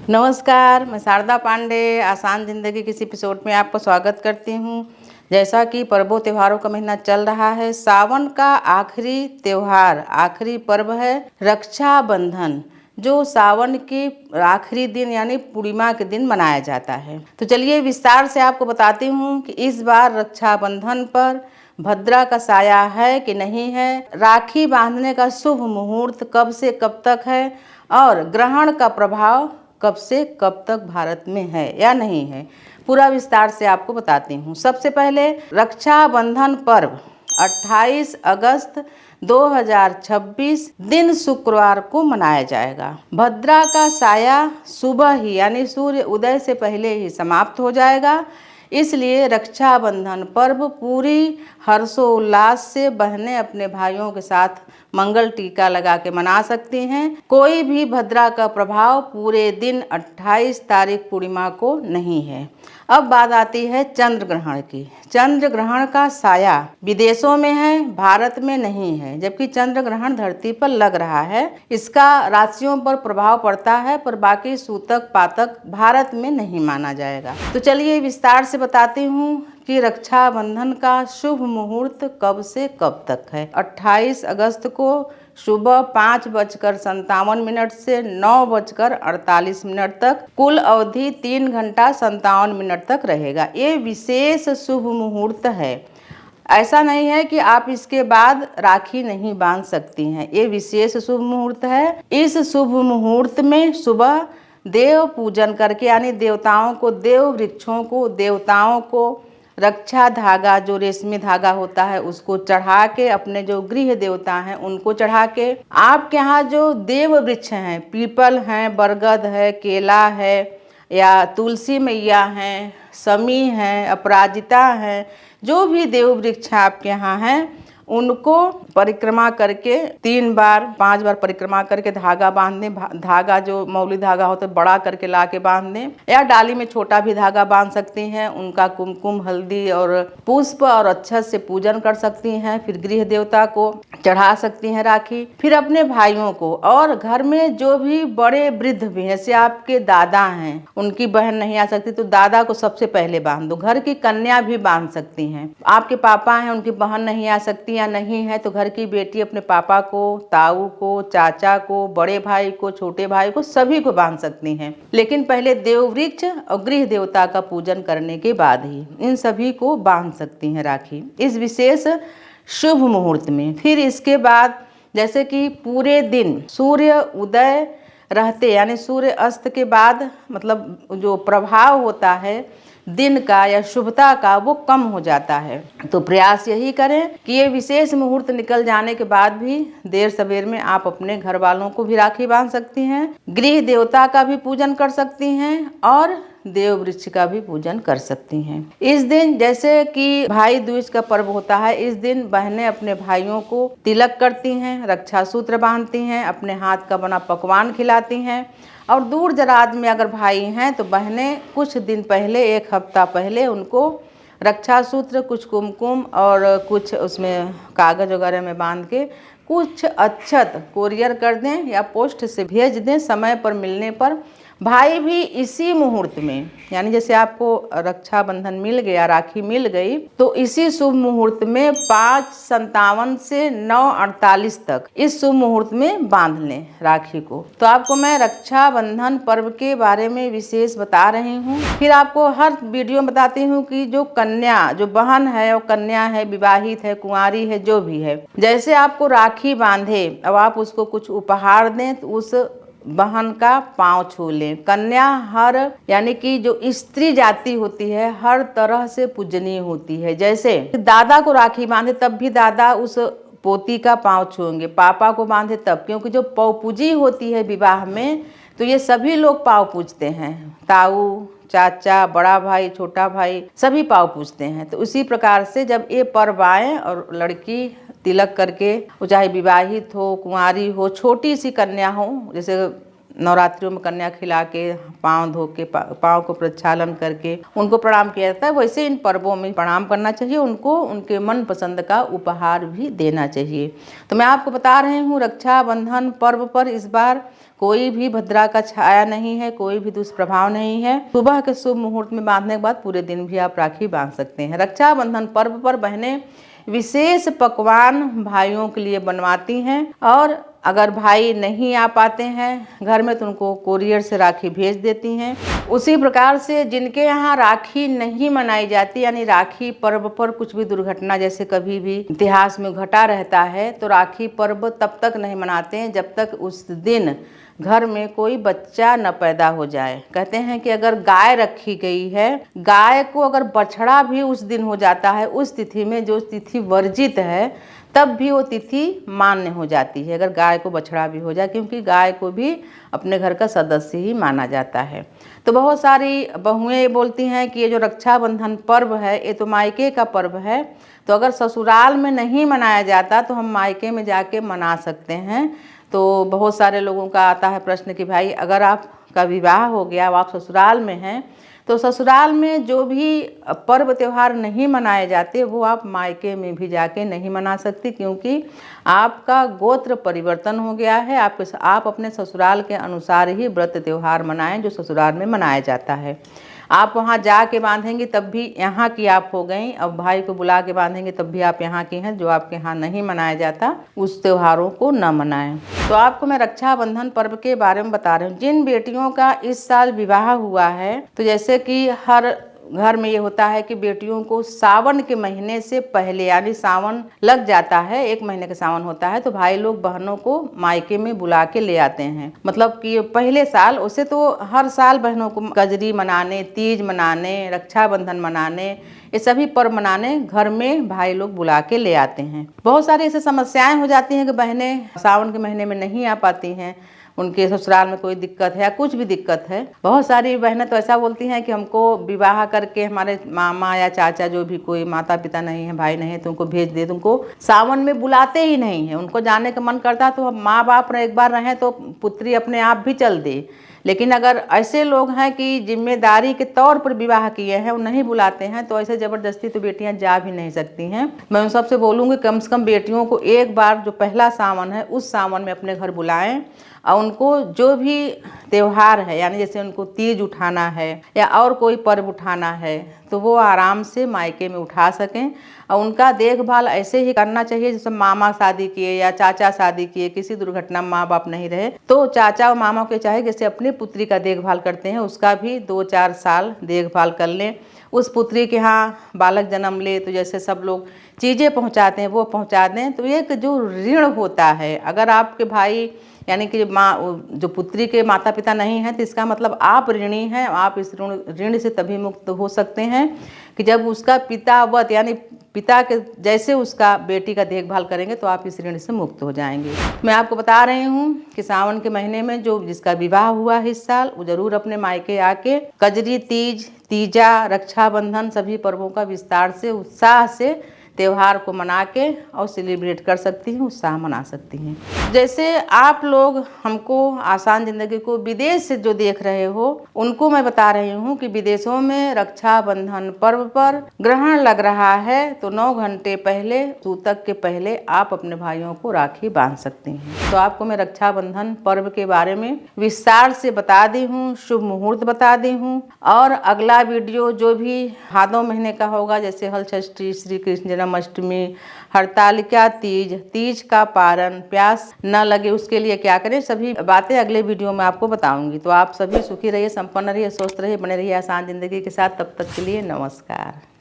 नमस्कार, मैं शारदा पांडे आसान ज़िंदगी किसी एपिसोड में आपका स्वागत करती हूँ। जैसा कि पर्वों त्योहारों का महीना चल रहा है, सावन का आखिरी त्योहार, आखिरी पर्व है रक्षाबंधन, जो सावन के आखिरी दिन यानी पूर्णिमा के दिन मनाया जाता है। तो चलिए विस्तार से आपको बताती हूँ कि इस बार रक्षाबंधन पर भद्रा का साया है कि नहीं है, राखी बांधने का शुभ मुहूर्त कब से कब तक है और ग्रहण का प्रभाव कब से कब तक भारत में है या नहीं है, पूरा विस्तार से आपको बताती हूँ। सबसे पहले रक्षाबंधन पर्व 28 अगस्त 2026 दिन शुक्रवार को मनाया जाएगा। भद्रा का साया सुबह ही यानी सूर्य उदय से पहले ही समाप्त हो जाएगा, इसलिए रक्षाबंधन पर्व पूरी हर्षोल्लास से बहनें अपने भाइयों के साथ मंगल टीका लगा के मना सकती हैं। कोई भी भद्रा का प्रभाव पूरे दिन 28 तारीख पूर्णिमा को नहीं है। अब बात आती है चंद्र ग्रहण की। चंद्र ग्रहण का साया विदेशों में है, भारत में नहीं है, जबकि चंद्र ग्रहण धरती पर लग रहा है। इसका राशियों पर प्रभाव पड़ता है, पर बाकी सूतक पातक भारत में नहीं माना जाएगा। तो चलिए विस्तार से बताती हूँ कि रक्षाबंधन का शुभ मुहूर्त कब से कब तक है। 28 अगस्त को सुबह 5:57 से 9:48 तक, कुल अवधि 3 घंटा 57 मिनट तक रहेगा। ये विशेष शुभ मुहूर्त है। ऐसा नहीं है कि आप इसके बाद राखी नहीं बांध सकती हैं, ये विशेष शुभ मुहूर्त है। इस शुभ मुहूर्त में सुबह देव पूजन करके यानी देवताओं को, देव वृक्षों को, देवताओं को रक्षा धागा जो रेशमी धागा होता है उसको चढ़ा के, अपने जो गृह देवता हैं उनको चढ़ा के, आपके यहाँ जो देव वृक्ष हैं, पीपल हैं, बरगद है, केला है या तुलसी मैया हैं, समी हैं, अपराजिता हैं, जो भी देव वृक्ष आपके यहाँ हैं उनको परिक्रमा करके 3 बार 5 बार परिक्रमा करके धागा बांध दें। धागा जो मौली धागा होता है बड़ा करके ला के बांध दें, या डाली में छोटा भी धागा बांध सकती हैं। उनका कुमकुम, हल्दी और पुष्प और अक्षत से पूजन कर सकती हैं। फिर गृह देवता को चढ़ा सकती हैं राखी। फिर अपने भाइयों को, और घर में जो भी बड़े वृद्ध भी हैं, जैसे आपके दादा हैं, उनकी बहन नहीं आ सकती तो दादा को सबसे पहले बांध दो। घर की कन्या भी बांध सकती हैं। आपके पापा हैं, उनकी बहन नहीं आ सकती या नहीं है तो घर की बेटी अपने पापा को, ताऊ को, चाचा को, बड़े भाई को, छोटे भाई को, सभी को बांध सकती हैं। लेकिन पहले देव वृक्ष और गृह देवता का पूजन करने के बाद ही इन सभी को बांध सकती हैं राखी इस विशेष शुभ मुहूर्त में। फिर इसके बाद जैसे कि पूरे दिन सूर्य उदय रहते यानी सूर्य अस्त के बाद, मतलब जो प्रभाव होता है दिन का या शुभता का, वो कम हो जाता है। तो प्रयास यही करें कि ये विशेष मुहूर्त निकल जाने के बाद भी देर सवेर में आप अपने घर वालों को भी राखी बांध सकती हैं, गृह देवता का भी पूजन कर सकती हैं और देव वृक्ष का भी पूजन कर सकती हैं। इस दिन जैसे कि भाई दूज का पर्व होता है, इस दिन बहनें अपने भाइयों को तिलक करती हैं, रक्षा सूत्र बांधती हैं, अपने हाथ का बना पकवान खिलाती हैं। और दूर दराज में अगर भाई हैं तो बहनें कुछ दिन पहले, 1 हफ्ता पहले उनको रक्षा सूत्र, कुछ कुमकुम और कुछ उसमें कागज वगैरह में बांध के कुछ अक्षत कोरियर कर दें या पोस्ट से भेज दें। समय पर मिलने पर भाई भी इसी मुहूर्त में, यानी जैसे आपको रक्षाबंधन मिल गया, राखी मिल गई, तो इसी शुभ मुहूर्त में 5:57 से 9:48 तक इस शुभ मुहूर्त में बांध लें राखी को। तो आपको मैं रक्षाबंधन पर्व के बारे में विशेष बता रही हूँ। फिर आपको हर वीडियो में बताती हूँ कि जो कन्या, जो बहन है, वो कन्या है, विवाहित है, कुंवारी है, जो भी है, जैसे आपको राखी बांधे अब आप उसको कुछ उपहार दें तो उस बहन का पांव छू लें। कन्या हर यानी कि जो स्त्री जाति होती है हर तरह से पूजनीय होती है। जैसे दादा को राखी बांधे तब भी दादा उस पोती का पांव छूएंगे, पापा को बांधे तब, क्योंकि जो पौपूजी होती है विवाह में तो ये सभी लोग पांव पूजते हैं। ताऊ, चाचा, बड़ा भाई, छोटा भाई, सभी पांव पूजते हैं। तो उसी प्रकार से जब ये पर्व आए और लड़की तिलक करके, वो चाहे विवाहित हो, कुंवारी हो, छोटी सी कन्या हो, जैसे नवरात्रियों में कन्या खिला के, पाँव धो के, पाँव को प्रक्षालन करके उनको प्रणाम किया जाता है, वैसे इन पर्वों में प्रणाम करना चाहिए। उनको उनके मन पसंद का उपहार भी देना चाहिए। तो मैं आपको बता रही हूँ, रक्षाबंधन पर्व पर इस बार कोई भी भद्रा का छाया नहीं है, कोई भी दुष्प्रभाव नहीं है। सुबह के शुभ मुहूर्त में बांधने के बाद पूरे दिन भी आप राखी बांध सकते हैं। रक्षाबंधन पर्व पर बहनें विशेष पकवान भाइयों के लिए बनवाती हैं, और अगर भाई नहीं आ पाते हैं घर में तो उनको कोरियर से राखी भेज देती हैं। उसी प्रकार से जिनके यहाँ राखी नहीं मनाई जाती, यानी राखी पर्व पर कुछ भी दुर्घटना जैसे कभी भी इतिहास में घटा रहता है, तो राखी पर्व तब तक नहीं मनाते हैं जब तक उस दिन घर में कोई बच्चा न पैदा हो जाए। कहते हैं कि अगर गाय रखी गई है, गाय को अगर बछड़ा भी उस दिन हो जाता है, उस तिथि में जो तिथि वर्जित है, तब भी वो तिथि मान्य हो जाती है, अगर गाय को बछड़ा भी हो जाए, क्योंकि गाय को भी अपने घर का सदस्य ही माना जाता है। तो बहुत सारी बहुएं बोलती हैं कि ये जो रक्षाबंधन पर्व है ये तो मायके का पर्व है, तो अगर ससुराल में नहीं मनाया जाता तो हम मायके में जाके मना सकते हैं। तो बहुत सारे लोगों का आता है प्रश्न कि भाई अगर आपका विवाह हो गया, आप ससुराल में हैं, तो ससुराल में जो भी पर्व त्यौहार नहीं मनाए जाते वो आप मायके में भी जाके नहीं मना सकती, क्योंकि आपका गोत्र परिवर्तन हो गया है। आप अपने ससुराल के अनुसार ही व्रत त्यौहार मनाएं जो ससुराल में मनाया जाता है। आप वहाँ जा के बांधेंगी तब भी यहाँ की आप हो गई, अब भाई को बुला के बांधेंगे तब भी आप यहाँ की हैं। जो आपके यहाँ नहीं मनाया जाता उस त्योहारों को न मनाएं। तो आपको मैं रक्षाबंधन पर्व के बारे में बता रही हूँ। जिन बेटियों का इस साल विवाह हुआ है, तो जैसे कि हर घर में ये होता है कि बेटियों को सावन के महीने से पहले, यानी सावन लग जाता है, 1 महीने का सावन होता है, तो भाई लोग बहनों को मायके में बुला के ले आते हैं। मतलब कि पहले साल, उसे तो हर साल बहनों को कजरी मनाने, तीज मनाने, रक्षाबंधन मनाने, ये सभी पर्व मनाने घर में भाई लोग बुला के ले आते हैं। बहुत सारी ऐसी समस्याएं हो जाती हैं कि बहनें सावन के महीने में नहीं आ पाती हैं, उनके ससुराल में कोई दिक्कत है या कुछ भी दिक्कत है। बहुत सारी बहनें तो ऐसा बोलती हैं कि हमको विवाह करके हमारे मामा या चाचा, जो भी कोई माता पिता नहीं है, भाई नहीं है, तो उनको भेज दे, तुमको सावन में बुलाते ही नहीं है। उनको जाने का मन करता है तो माँ बाप एक बार रहें तो पुत्री अपने आप भी चल दे। लेकिन अगर ऐसे लोग हैं कि जिम्मेदारी के तौर पर विवाह किए हैं, वो नहीं बुलाते हैं, तो ऐसे ज़बरदस्ती तो बेटियां जा भी नहीं सकती हैं। मैं उन सबसे बोलूँगी कम से कम बेटियों को एक बार जो पहला सावन है उस सावन में अपने घर बुलाएं, और उनको जो भी त्यौहार है, यानी जैसे उनको तीज उठाना है या और कोई पर्व उठाना है, तो वो आराम से मायके में उठा सकें। और उनका देखभाल ऐसे ही करना चाहिए जैसे मामा शादी किए या चाचा शादी किए, किसी दुर्घटना में माँ बाप नहीं रहे तो चाचा और मामा के चाहे जैसे अपनी पुत्री का देखभाल करते हैं, उसका भी 2-4 साल देखभाल कर लें। उस पुत्री के यहाँ बालक जन्म ले तो जैसे सब लोग चीज़ें पहुँचाते हैं वो पहुँचा दें। तो एक जो ऋण होता है, अगर आपके भाई यानी कि जो पुत्री के माता पिता नहीं हैं, तो इसका मतलब आप ऋणी हैं। आप इस ऋण से तभी मुक्त हो सकते हैं कि जब उसका पितावत, यानी पिता के जैसे उसका बेटी का देखभाल करेंगे, तो आप इस ऋण से मुक्त हो जाएंगे। मैं आपको बता रही हूँ कि सावन के महीने में जो जिसका विवाह हुआ है इस साल, वो जरूर अपने मायके आके कजरी, तीज, तीजा, रक्षाबंधन सभी पर्वों का विस्तार से, उत्साह से त्यौहार को मना के और सेलिब्रेट कर सकती हैं, उत्साह मना सकती हैं। जैसे आप लोग हमको आसान ज़िंदगी को विदेश से जो देख रहे हो, उनको मैं बता रही हूँ कि विदेशों में रक्षाबंधन पर्व पर ग्रहण लग रहा है, तो 9 घंटे पहले, सूतक के पहले आप अपने भाइयों को राखी बांध सकती हैं। तो आपको मैं रक्षाबंधन पर्व के बारे में विस्तार से बता दी हूँ, शुभ मुहूर्त बता दी हूँ। और अगला वीडियो जो भी भादों महीने का होगा, जैसे हल षष्ठी, श्री कृष्ण जन्माष्टमी, हरतालिका तीज, तीज का पारण, प्यास न लगे उसके लिए क्या करें, सभी बातें अगले वीडियो में आपको बताऊंगी। तो आप सभी सुखी रहिए, संपन्न रहिए, स्वस्थ रहिए, बने रहिए आसान जिंदगी के साथ। तब तक के लिए नमस्कार।